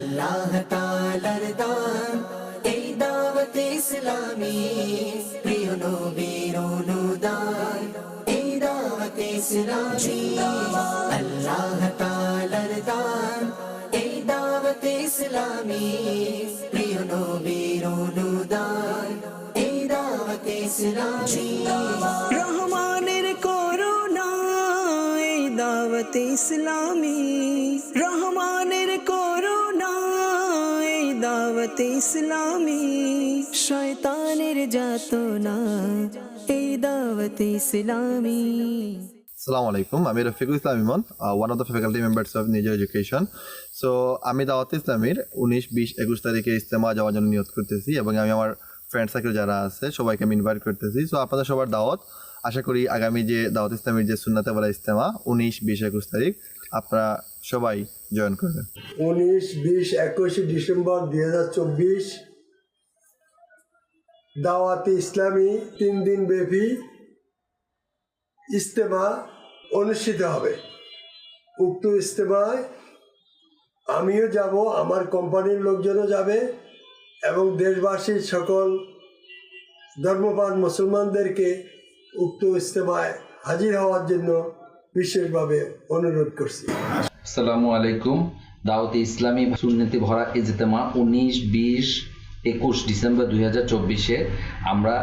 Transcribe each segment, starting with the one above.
আল্লাহ তাআলার দান এই দাওয়াত ইসলামী, প্রিয় নবীর অনুদান এই দাওয়াত ইসলামী। আল্লাহ তাআলার দান এই দাওয়াত ইসলামী, প্রিয় নবীর অনুদান এই দাওয়াত ইসলামী। রহমানের করুণা এই দাওয়াত ইসলামী, রহমানের করুণা এই দাওয়াত ইসলামী। শয়তানের যাতনা এই দাওয়াত ইসলামী। আসসালামু আলাইকুম, আমি Rafiqul Islam Emon, one of the faculty members of নিজের এডুকেশন। সো আমি দাওয়াত ইসলামীর 19, 20, 21 তারিখে ইজতেমা যাওয়ার জন্য নিয়ত করতেছি এবং আমি আমার ফ্রেন্ড সার্কেল যারা আছে সবাইকে আমি ইনভাইট করতেছি। সো আপনাদের সবার দাওয়াত, আশা করি আগামী যে দাওয়াত ইসলামীর যে সুন্নাতে ওয়ালা ইজতেমা 19, 20, 21 তারিখ আপনারা সবাই জয়েন করবেন। 19, 20, 21 ডিসেম্বর 2024 দাওয়াতে ইসলামী 3 দিন ব্যাপী ইজতেমা অনুষ্ঠিত হবে। উক্ত ইজতেমায় আমিও যাব, আমার কোম্পানির লোকজনও যাবে এবং দেশবাসীর সকল ধর্মপ্রাণ মুসলমানদেরকে উক্ত ইজতেমায় হাজির হওয়ার জন্য বিশেষভাবে অনুরোধ করছি। আসসালামু আলাইকুম। দাওয়াতে ইসলামী সুন্নতি ভরা ইজতেমা 19, 20, 21 ডিসেম্বর 2024-এ আমরা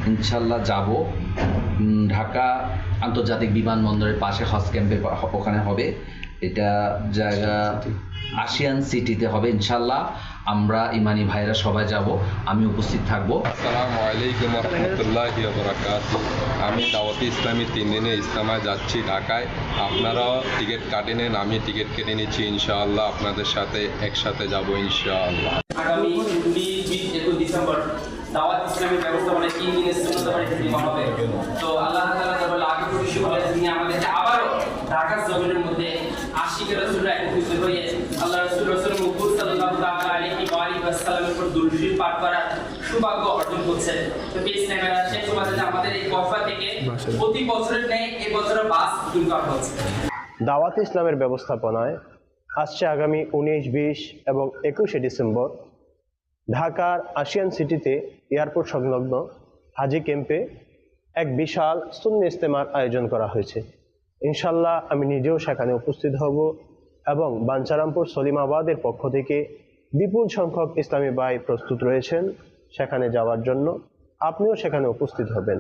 ইনশাল্লাহ যাব। ঢাকা আন্তর্জাতিক বিমানবন্দরের পাশে হজ ক্যাম্পে ওখানে হবে। এটা জায়গা আশিয়ান সিটিতে হবে ইনশাল্লাহ। আমরা ইমানি ভাইরা সবাই যাব, আমি উপস্থিত থাকবো। আসসালামু আলাইকুম রহমতুল্লাহি ওয়া বারাকাতুহু। আমি দাওয়াতে ইসলামী 3 দিনের ইজতেমায় যাচ্ছি ঢাকায়। আপনারাও টিকিট কাটে নেন, আমি টিকিট কেটে নিচ্ছি ইনশাআল্লাহ। আপনাদের সাথে একসাথে যাব ইনশাআল্লাহ। আগামী 20, 21 ডিসেম্বর দাওয়াত ইসলামের ব্যবস্থাপনায় 3 দিনের সুন্নতবাড়ি ইজতেমা হবে। তো আল্লাহ তাআলা তাআলা আগে খুশি হলে তিনি আমাদেরকে আবারও ঢাকার জমিনের মধ্যে আশিকের রাসূলরা একত্রিত হয়ে আল্লাহ রাসূল মুকবুল সাল্লাল্লাহু তাআলা আলাইহি ওয়া আলিহি ওয়াসাল্লামের উপর দুরূদ শরীফ পাঠ করার সৌভাগ্য অর্জন করছে। তো পেজ ক্যামেরা শেষ সমাজে আমাদের এই কফা থেকে প্রতি বছরের ন্যায় এই বছরও বাস বুকিং করা হচ্ছে। দাওয়াত ইসলামের ব্যবস্থাপনায় আসছে আগামী 19, 20 এবং 21 ডিসেম্বর ঢাকার আশিয়ান সিটিতে এয়ারপোর্ট সংলগ্ন হাজি ক্যাম্পে এক বিশাল সুন্নি ইজতেমার আয়োজন করা হয়েছে। ইনশাল্লাহ আমি নিজেও সেখানে উপস্থিত হব এবং বাঞ্ছারামপুর সলিমাবাদের পক্ষ থেকে বিপুল সংখ্যক ইসলামী ভাই প্রস্তুত রয়েছেন সেখানে যাওয়ার জন্য। আপনিও সেখানে উপস্থিত হবেন।